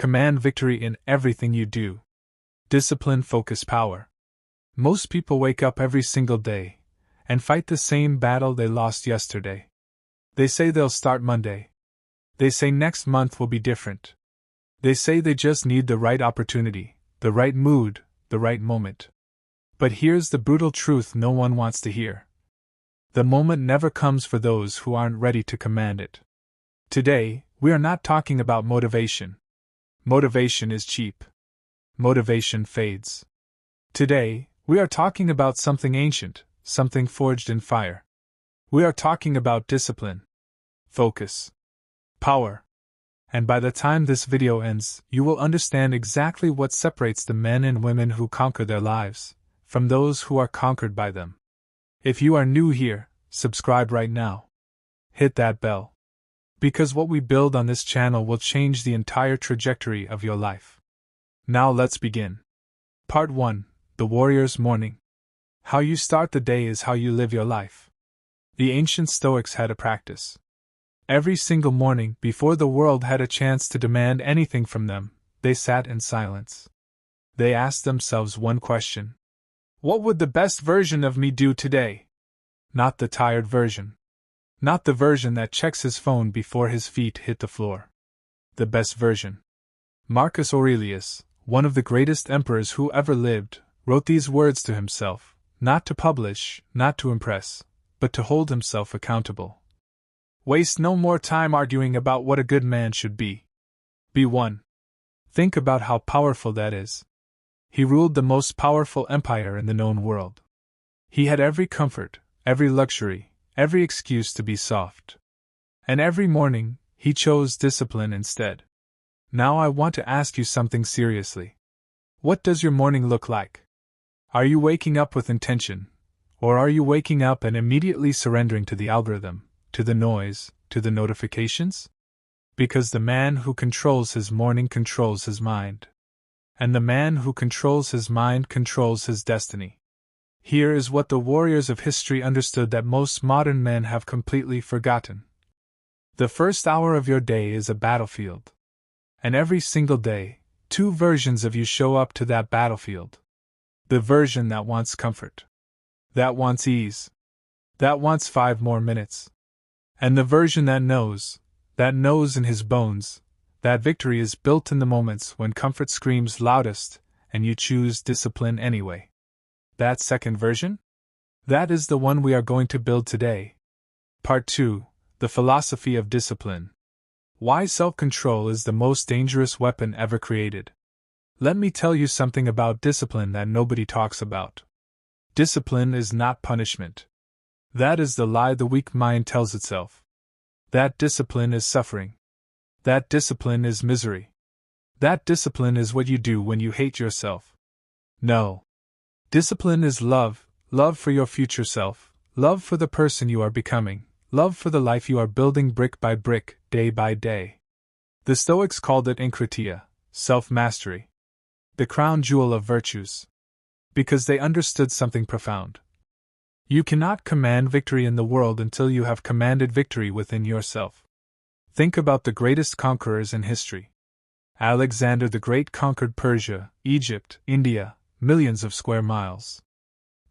Command victory in everything you do. Discipline, focus, power. Most people wake up every single day and fight the same battle they lost yesterday. They say they'll start Monday. They say next month will be different. They say they just need the right opportunity, the right mood, the right moment. But here's the brutal truth no one wants to hear. The moment never comes for those who aren't ready to command it. Today, we are not talking about motivation. Motivation is cheap. Motivation fades. Today, we are talking about something ancient, something forged in fire. We are talking about discipline, focus, power. And by the time this video ends, you will understand exactly what separates the men and women who conquer their lives from those who are conquered by them. If you are new here, subscribe right now. Hit that bell. Because what we build on this channel will change the entire trajectory of your life. Now let's begin. Part 1. The Warrior's Morning. How you start the day is how you live your life. The ancient Stoics had a practice. Every single morning, before the world had a chance to demand anything from them, they sat in silence. They asked themselves one question. What would the best version of me do today? Not the tired version. Not the version that checks his phone before his feet hit the floor. The best version. Marcus Aurelius, one of the greatest emperors who ever lived, wrote these words to himself, not to publish, not to impress, but to hold himself accountable. Waste no more time arguing about what a good man should be. Be one. Think about how powerful that is. He ruled the most powerful empire in the known world. He had every comfort, every luxury, every excuse to be soft. And every morning, he chose discipline instead. Now I want to ask you something seriously. What does your morning look like? Are you waking up with intention? Or are you waking up and immediately surrendering to the algorithm, to the noise, to the notifications? Because the man who controls his morning controls his mind. And the man who controls his mind controls his destiny. Here is what the warriors of history understood that most modern men have completely forgotten. The first hour of your day is a battlefield. And every single day, two versions of you show up to that battlefield. The version that wants comfort. That wants ease. That wants 5 more minutes. And the version that knows in his bones, that victory is built in the moments when comfort screams loudest and you choose discipline anyway. That second version? That is the one we are going to build today. Part 2. The Philosophy of Discipline. Why self-control is the most dangerous weapon ever created. Let me tell you something about discipline that nobody talks about. Discipline is not punishment. That is the lie the weak mind tells itself. That discipline is suffering. That discipline is misery. That discipline is what you do when you hate yourself. No. Discipline is love, love for your future self, love for the person you are becoming, love for the life you are building brick by brick, day by day. The Stoics called it enkratia, self-mastery, the crown jewel of virtues. Because they understood something profound. You cannot command victory in the world until you have commanded victory within yourself. Think about the greatest conquerors in history. Alexander the Great conquered Persia, Egypt, India, millions of square miles.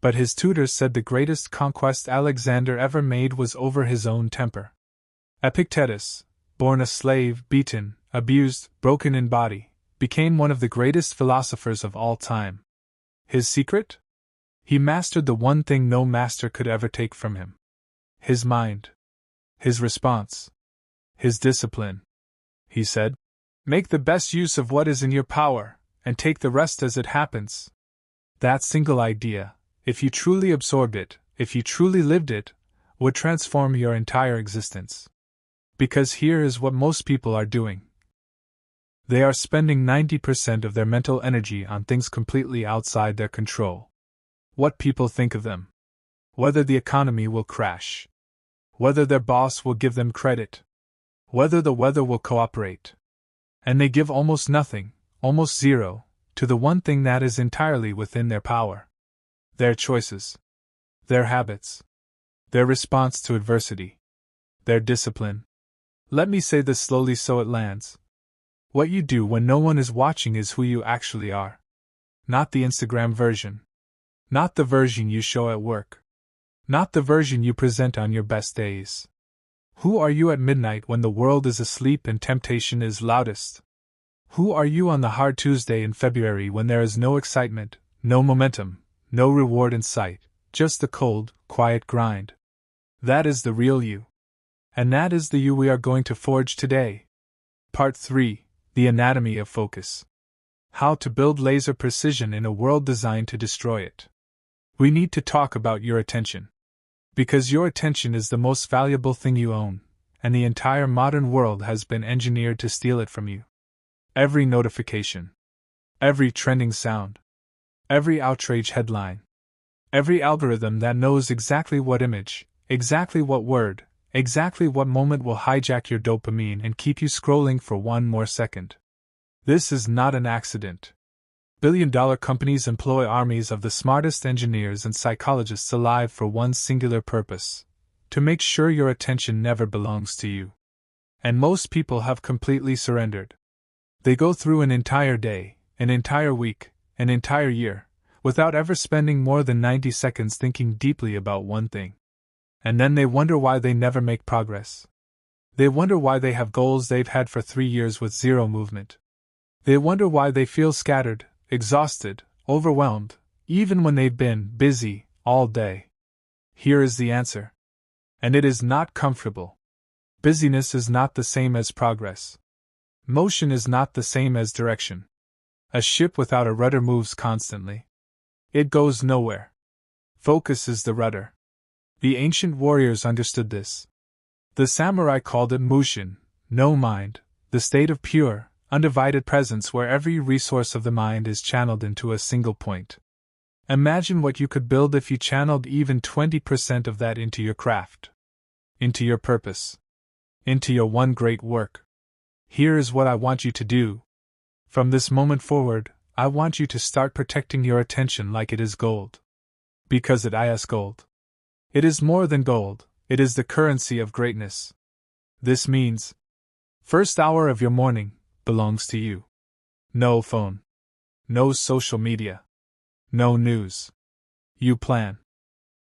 But his tutors said the greatest conquest Alexander ever made was over his own temper. Epictetus, born a slave, beaten, abused, broken in body, became one of the greatest philosophers of all time. His secret? He mastered the one thing no master could ever take from him. His mind. His response. His discipline. He said, "Make the best use of what is in your power, and take the rest as it happens." That single idea, if you truly absorbed it, if you truly lived it, would transform your entire existence. Because here is what most people are doing. They are spending 90% of their mental energy on things completely outside their control. What people think of them. Whether the economy will crash. Whether their boss will give them credit. Whether the weather will cooperate. And they give almost nothing, almost zero, to the one thing that is entirely within their power. Their choices. Their habits. Their response to adversity. Their discipline. Let me say this slowly so it lands. What you do when no one is watching is who you actually are. Not the Instagram version. Not the version you show at work. Not the version you present on your best days. Who are you at midnight when the world is asleep and temptation is loudest? Who are you on the hard Tuesday in February when there is no excitement, no momentum, no reward in sight, just the cold, quiet grind? That is the real you. And that is the you we are going to forge today. Part 3: The Anatomy of Focus. How to build laser precision in a world designed to destroy it. We need to talk about your attention. Because your attention is the most valuable thing you own, and the entire modern world has been engineered to steal it from you. Every notification, every trending sound, every outrage headline, every algorithm that knows exactly what image, exactly what word, exactly what moment will hijack your dopamine and keep you scrolling for one more second. This is not an accident. Billion-dollar companies employ armies of the smartest engineers and psychologists alive for one singular purpose: to make sure your attention never belongs to you. And most people have completely surrendered. They go through an entire day, an entire week, an entire year, without ever spending more than 90 seconds thinking deeply about one thing. And then they wonder why they never make progress. They wonder why they have goals they've had for 3 years with zero movement. They wonder why they feel scattered, exhausted, overwhelmed, even when they've been busy all day. Here is the answer. And it is not comfortable. Busyness is not the same as progress. Motion is not the same as direction. A ship without a rudder moves constantly. It goes nowhere. Focus is the rudder. The ancient warriors understood this. The samurai called it mushin, no mind, the state of pure, undivided presence where every resource of the mind is channeled into a single point. Imagine what you could build if you channeled even 20% of that into your craft, into your purpose, into your one great work. Here is what I want you to do. From this moment forward, I want you to start protecting your attention like it is gold. Because it is gold. It is more than gold, it is the currency of greatness. This means, first hour of your morning belongs to you. No phone. No social media. No news. You plan.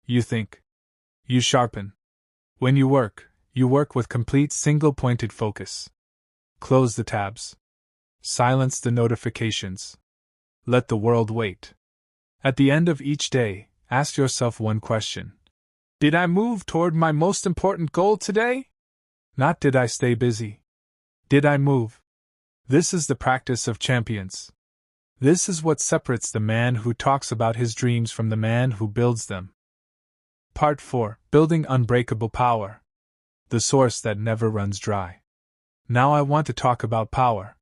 You think. You sharpen. When you work with complete single-pointed focus. Close the tabs. Silence the notifications. Let the world wait. At the end of each day, ask yourself one question. Did I move toward my most important goal today? Not did I stay busy. Did I move? This is the practice of champions. This is what separates the man who talks about his dreams from the man who builds them. Part 4: Building Unbreakable Power. The source that never runs dry. Now I want to talk about power.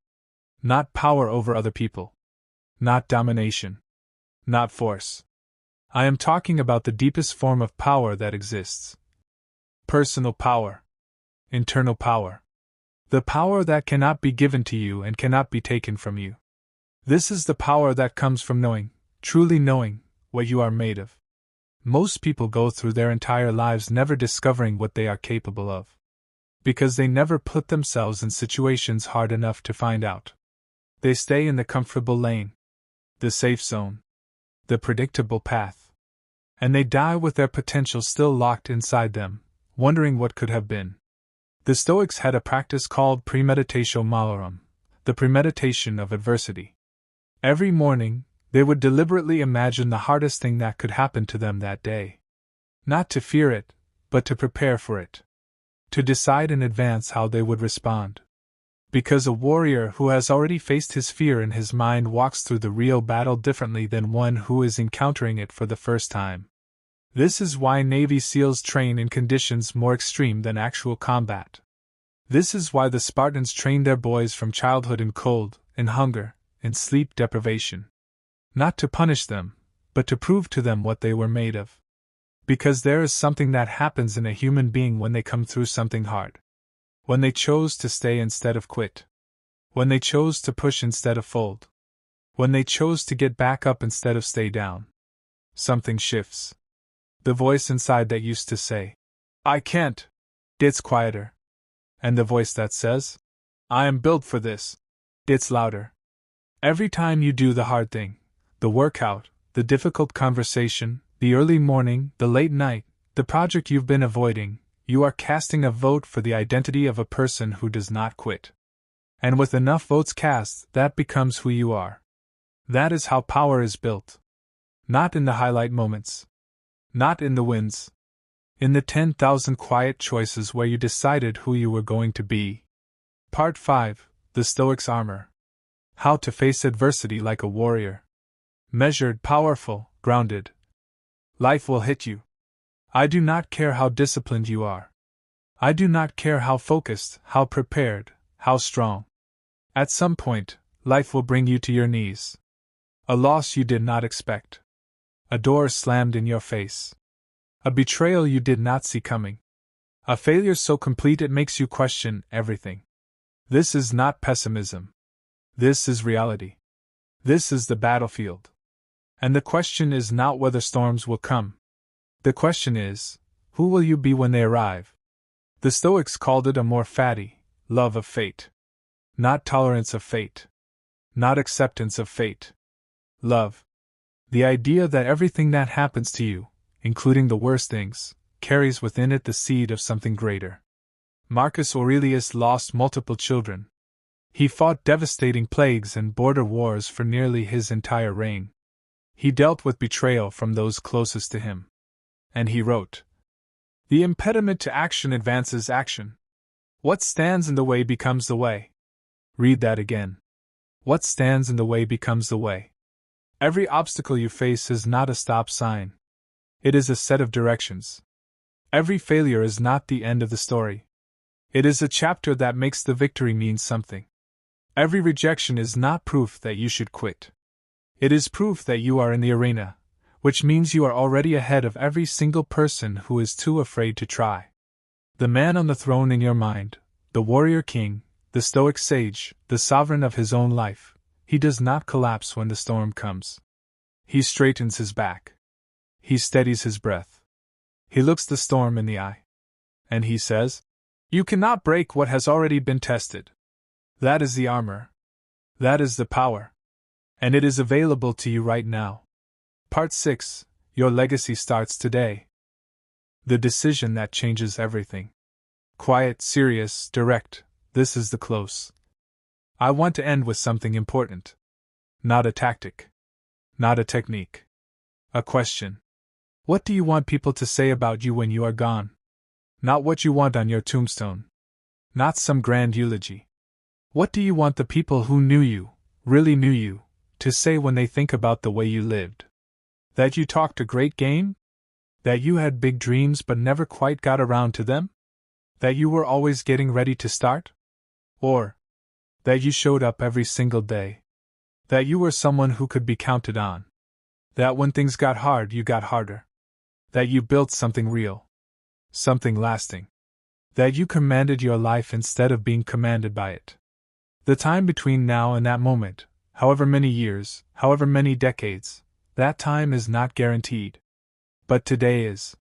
Not power over other people. Not domination. Not force. I am talking about the deepest form of power that exists. Personal power. Internal power. The power that cannot be given to you and cannot be taken from you. This is the power that comes from knowing, truly knowing, what you are made of. Most people go through their entire lives never discovering what they are capable of. Because they never put themselves in situations hard enough to find out. They stay in the comfortable lane, the safe zone, the predictable path. And they die with their potential still locked inside them, wondering what could have been. The Stoics had a practice called premeditatio malorum, the premeditation of adversity. Every morning, they would deliberately imagine the hardest thing that could happen to them that day. Not to fear it, but to prepare for it. To decide in advance how they would respond. Because a warrior who has already faced his fear in his mind walks through the real battle differently than one who is encountering it for the first time. This is why Navy SEALs train in conditions more extreme than actual combat. This is why the Spartans trained their boys from childhood in cold, in hunger, in sleep deprivation. Not to punish them, but to prove to them what they were made of. Because there is something that happens in a human being when they come through something hard. When they chose to stay instead of quit. When they chose to push instead of fold. When they chose to get back up instead of stay down. Something shifts. The voice inside that used to say, "I can't," gets quieter. And the voice that says, "I am built for this," It's louder. Every time you do the hard thing, the workout, the difficult conversation, the early morning, the late night, the project you've been avoiding, you are casting a vote for the identity of a person who does not quit. And with enough votes cast, that becomes who you are. That is how power is built. Not in the highlight moments. Not in the wins. In the 10,000 quiet choices where you decided who you were going to be. Part 5. The Stoic's Armor. How to face adversity like a warrior. Measured, powerful, grounded. Life will hit you. I do not care how disciplined you are. I do not care how focused, how prepared, how strong. At some point, life will bring you to your knees. A loss you did not expect. A door slammed in your face. A betrayal you did not see coming. A failure so complete it makes you question everything. This is not pessimism. This is reality. This is the battlefield. And the question is not whether storms will come. The question is, who will you be when they arrive? The Stoics called it a more fatty love of fate. Not tolerance of fate. Not acceptance of fate. Love. The idea that everything that happens to you, including the worst things, carries within it the seed of something greater. Marcus Aurelius lost multiple children. He fought devastating plagues and border wars for nearly his entire reign. He dealt with betrayal from those closest to him. And he wrote, "The impediment to action advances action. What stands in the way becomes the way." Read that again. What stands in the way becomes the way. Every obstacle you face is not a stop sign. It is a set of directions. Every failure is not the end of the story. It is a chapter that makes the victory mean something. Every rejection is not proof that you should quit. It is proof that you are in the arena, which means you are already ahead of every single person who is too afraid to try. The man on the throne in your mind, the warrior king, the Stoic sage, the sovereign of his own life, he does not collapse when the storm comes. He straightens his back. He steadies his breath. He looks the storm in the eye. And he says, "You cannot break what has already been tested." That is the armor. That is the power. And it is available to you right now. Part 6. Your legacy starts today. The decision that changes everything. Quiet, serious, direct, this is the close. I want to end with something important. Not a tactic. Not a technique. A question. What do you want people to say about you when you are gone? Not what you want on your tombstone. Not some grand eulogy. What do you want the people who knew you, really knew you, to say when they think about the way you lived? That you talked a great game? That you had big dreams but never quite got around to them? That you were always getting ready to start? Or that you showed up every single day? That you were someone who could be counted on? That when things got hard, you got harder? That you built something real? Something lasting? That you commanded your life instead of being commanded by it? The time between now and that moment, however many years, however many decades, that time is not guaranteed. But today is.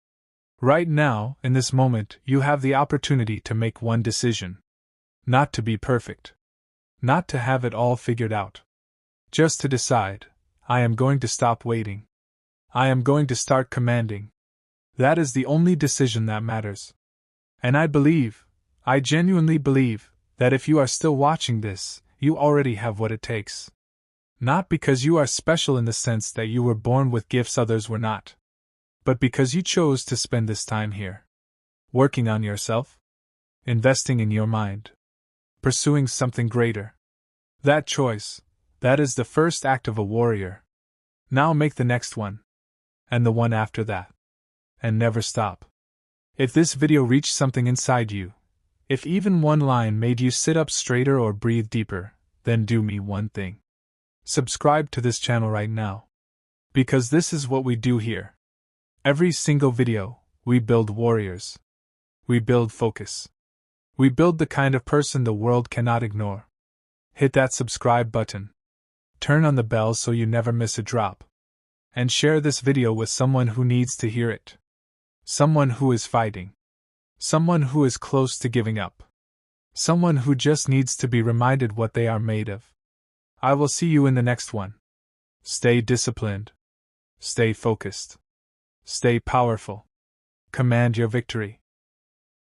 Right now, in this moment, you have the opportunity to make one decision. Not to be perfect. Not to have it all figured out. Just to decide, I am going to stop waiting. I am going to start commanding. That is the only decision that matters. And I genuinely believe, that if you are still watching this, you already have what it takes. Not because you are special in the sense that you were born with gifts others were not, but because you chose to spend this time here. Working on yourself. Investing in your mind. Pursuing something greater. That choice, that is the first act of a warrior. Now make the next one. And the one after that. And never stop. If this video reached something inside you, if even one line made you sit up straighter or breathe deeper, then do me one thing. Subscribe to this channel right now. Because this is what we do here. Every single video, we build warriors. We build focus. We build the kind of person the world cannot ignore. Hit that subscribe button. Turn on the bell so you never miss a drop. And share this video with someone who needs to hear it. Someone who is fighting. Someone who is close to giving up. Someone who just needs to be reminded what they are made of. I will see you in the next one. Stay disciplined. Stay focused. Stay powerful. Command your victory.